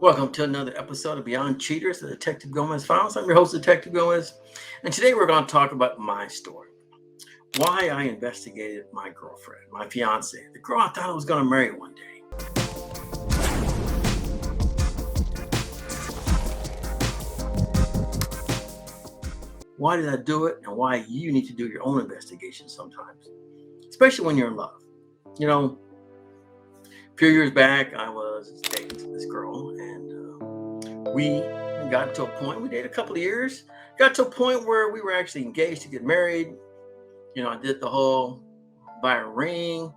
Welcome to another episode of Beyond Cheaters, the Detective Gomez Files. I'm your host, Detective Gomez, and today we're going to talk about my story. Why I investigated my girlfriend, my fiance, the girl I thought I was going to marry one day. Why did I do it, and why you need to do your own investigation sometimes, especially when you're in love. You know, a few years back, I was dating this girl, and we got to a point, we dated a couple of years, got to a point where we were actually engaged to get married. You know, I did the whole buy a ring,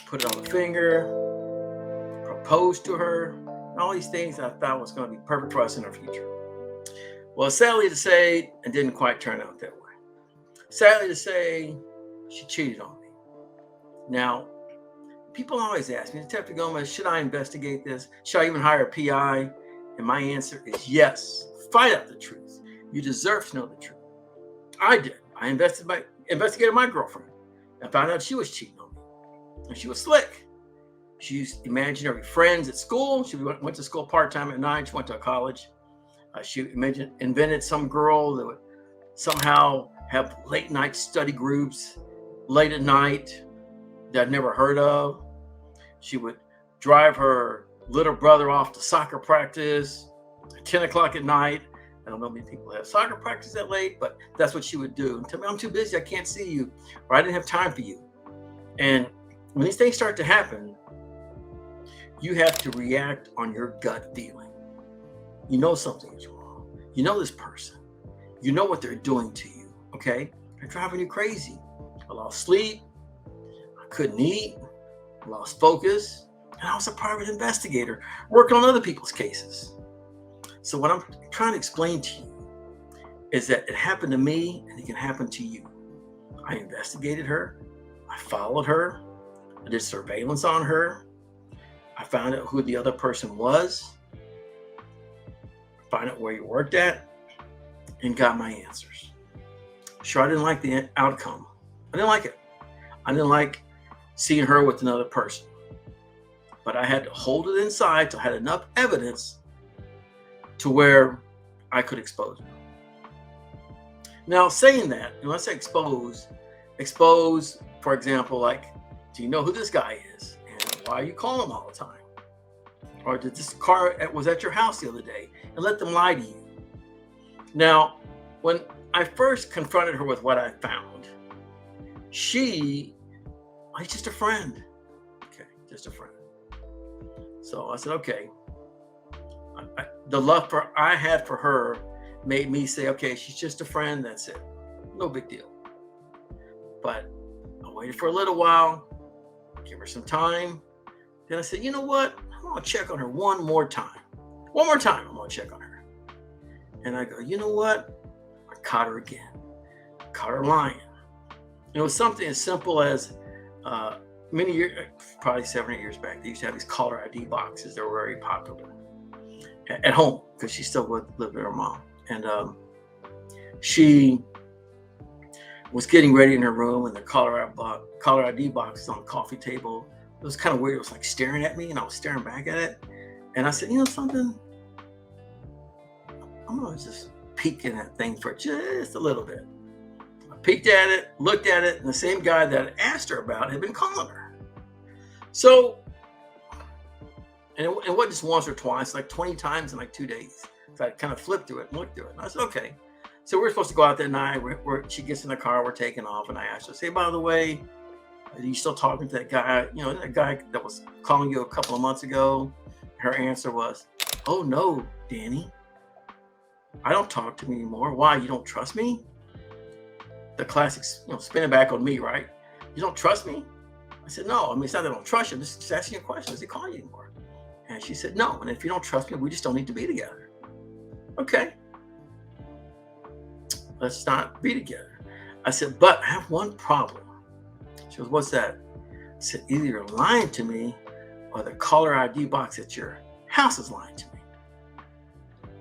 put it on the finger, proposed to her, and all these things I thought was going to be perfect for us in our future. Well, sadly to say, it didn't quite turn out that way. Sadly to say, she cheated on me. Now, people always ask me, Detective Gomez, should I investigate this? Should I even hire a PI? And my answer is yes. Find out the truth. You deserve to know the truth. I did. I investigated my girlfriend and found out she was cheating on me. And she was slick. She used imaginary friends at school. She went to school part-time at night. She went to a college. She invented some girl that would somehow have late night study groups, late at night, that I'd never heard of. She would drive her little brother off to soccer practice at 10 o'clock at night. I don't know many people have soccer practice that late, but that's what she would do. And tell me, I'm too busy, I can't see you, or I didn't have time for you. And when these things start to happen, you have to react on your gut feeling. You know something is wrong. You know this person. You know what they're doing to you, okay? They're driving you crazy. I lost sleep. I couldn't eat. I lost focus. And I was a private investigator working on other people's cases. So what I'm trying to explain to you is that it happened to me and it can happen to you. I investigated her. I followed her. I did surveillance on her. I found out who the other person was. Find out where you worked at, and got my answers. Sure, I didn't like the outcome. I didn't like it. I didn't like seeing her with another person. But I had to hold it inside till I had enough evidence to where I could expose her. Now, saying that, and let's say expose, for example, like, do you know who this guy is? And why are you calling him all the time? Or did this car was at your house the other day? And let them lie to you. Now, when I first confronted her with what I found, she's just a friend. Okay, just a friend. So I said, okay. The love I had for her made me say, okay, she's just a friend. That's it. No big deal. But I waited for a little while, give her some time. Then I said, you know what? I'm going to check on her one more time. One more time, I'm going to check on her. And I go, you know what? I caught her again. Caught her lying. It was something as simple as many years, probably 7 or 8 years back, they used to have these caller ID boxes that were very popular at home because she still lived with her mom. And she was getting ready in her room, and the caller ID box was on the coffee table. It was kind of weird. It was like staring at me, and I was staring back at it. And I said, you know something? I'm going to just peek in that thing for just a little bit. I peeked at it, looked at it, and the same guy that I asked her about had been calling her. So, and it wasn't just once or twice, like 20 times in like 2 days. So I kind of flipped through it and looked through it. And I said, okay. So we're supposed to go out that night. She gets in the car, we're taking off. And I asked her, say, by the way, are you still talking to that guy? You know, that guy that was calling you a couple of months ago? Her answer was, oh no, Danny. I don't talk to him anymore. Why? You don't trust me? The classics, spinning back on me, right? You don't trust me? I said, no. I mean, it's not that I don't trust you. I'm just asking you a question. Does he call you anymore? And she said, no. And if you don't trust me, we just don't need to be together. Okay. Let's not be together. I said, but I have one problem. She goes, what's that? I said, either you're lying to me or the caller ID box at your house is lying to me.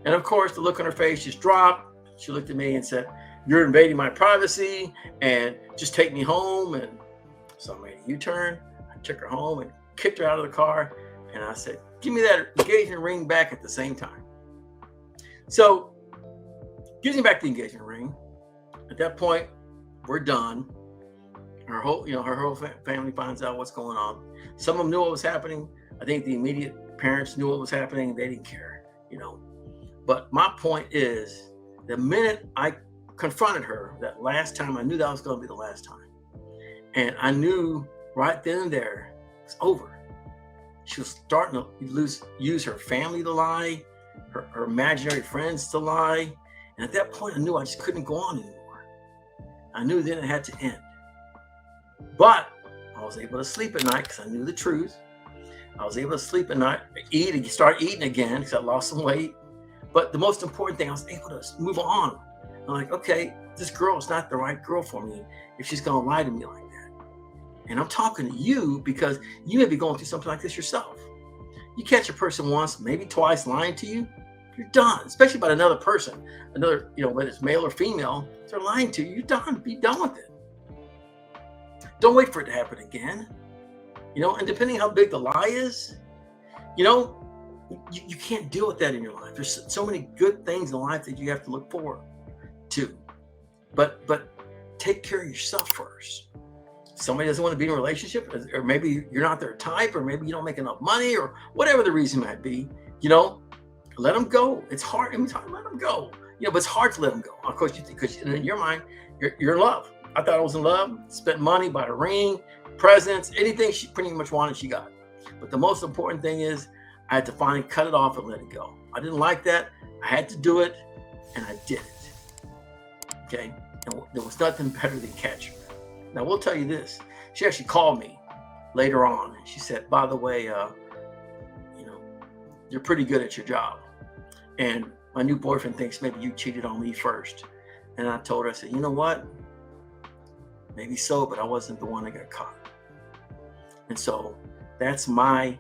And of course, the look on her face just dropped. She looked at me and said, you're invading my privacy and just take me home. And so I made a U-turn. I took her home and kicked her out of the car. And I said, give me that engagement ring back at the same time. So gives me back the engagement ring. At that point, we're done. Her whole family finds out what's going on. Some of them knew what was happening. I think the immediate parents knew what was happening. They didn't care, But my point is, the minute I confronted her that last time, I knew that was going to be the last time. And I knew right then and there, it's over. She was starting to use her family to lie, her imaginary friends to lie. And at that point, I knew I just couldn't go on anymore. I knew then it had to end. But I was able to sleep at night because I knew the truth. I was able to sleep at night, start eating again because I lost some weight. But the most important thing, I was able to move on. I'm like, okay, this girl is not the right girl for me if she's going to lie to me like that. And I'm talking to you because you may be going through something like this yourself. You catch a person once, maybe twice lying to you, you're done, especially about another person. Whether it's male or female, if they're lying to you, you're done. Be done with it. Don't wait for it to happen again. And depending how big the lie is, you can't deal with that in your life. There's so many good things in life that you have to look forward to. But take care of yourself first. Somebody doesn't want to be in a relationship, or maybe you're not their type, or maybe you don't make enough money, or whatever the reason might be, let them go. It's hard. Let them go. But it's hard to let them go. Of course, because in your mind, you're in love. I thought I was in love, spent money, bought a ring, presents, anything she pretty much wanted, she got. But the most important thing is I had to finally cut it off and let it go. I didn't like that. I had to do it, and I did it. Okay? And there was nothing better than catch her. Now, we'll tell you this. She actually called me later on. She said, by the way, you're pretty good at your job. And my new boyfriend thinks maybe you cheated on me first. And I told her, I said, you know what? Maybe so, but I wasn't the one that got caught. And so that's my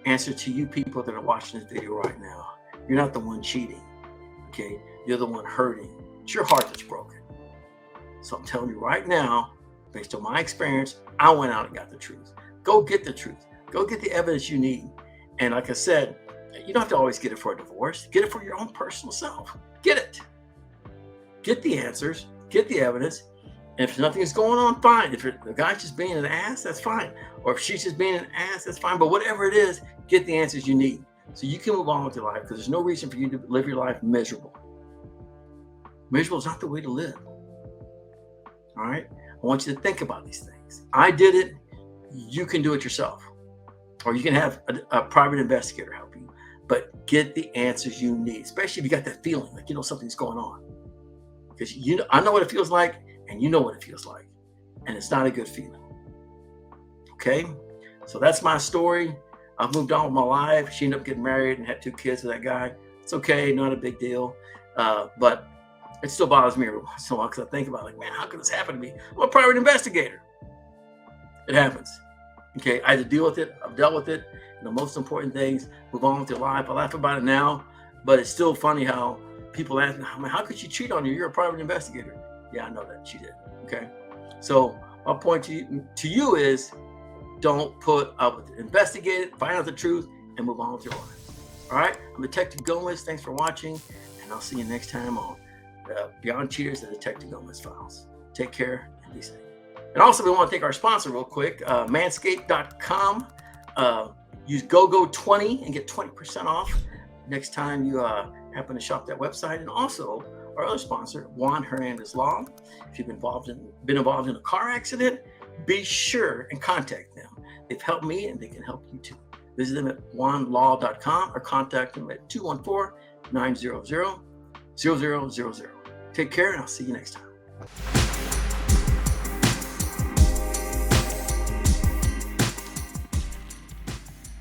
answer to you people that are watching this video right now. You're not the one cheating, okay? You're the one hurting. It's your heart that's broken. So I'm telling you right now, based on my experience, I went out and got the truth. Go get the truth. Go get the evidence you need. And like I said, you don't have to always get it for a divorce. Get it for your own personal self. Get it. Get the answers. Get the evidence. And if nothing is going on, fine. If the guy's just being an ass, that's fine. Or if she's just being an ass, that's fine. But whatever it is, get the answers you need so you can move on with your life, because there's no reason for you to live your life miserable. Miserable is not the way to live. All right? I want you to think about these things. I did it. You can do it yourself. Or you can have a private investigator help you. But get the answers you need, especially if you got that feeling like something's going on. Because I know what it feels like, and you know what it feels like. And it's not a good feeling. Okay? So that's my story. I've moved on with my life. She ended up getting married and had 2 kids with that guy. It's okay, not a big deal. But it still bothers me every once in a while because I think about man, how could this happen to me? I'm a private investigator. It happens. Okay, I had to deal with it. I've dealt with it. And the most important things, move on with your life. I laugh about it now, but it's still funny how people ask me, how could she cheat on you? You're a private investigator. Yeah, I know that she did. Okay. So my point to you is, don't put up with it. Investigate it, find out the truth, and move on with your life. All right. I'm Detective 𝐸𝐿. Thanks for watching, and I'll see you next time on Beyond Cheaters, the Detective 𝐸𝐿 Files. Take care and be safe. And also, we want to thank our sponsor real quick, manscaped.com. Use 𝐸𝐿20 and get 20% off next time you happen to shop that website. And also, our other sponsor, Juan Hernandez Law. If you've been involved in a car accident, be sure and contact them. They've helped me, and they can help you too. Visit them at juanlaw.com or contact them at 214-900-0000. Take care, and I'll see you next time.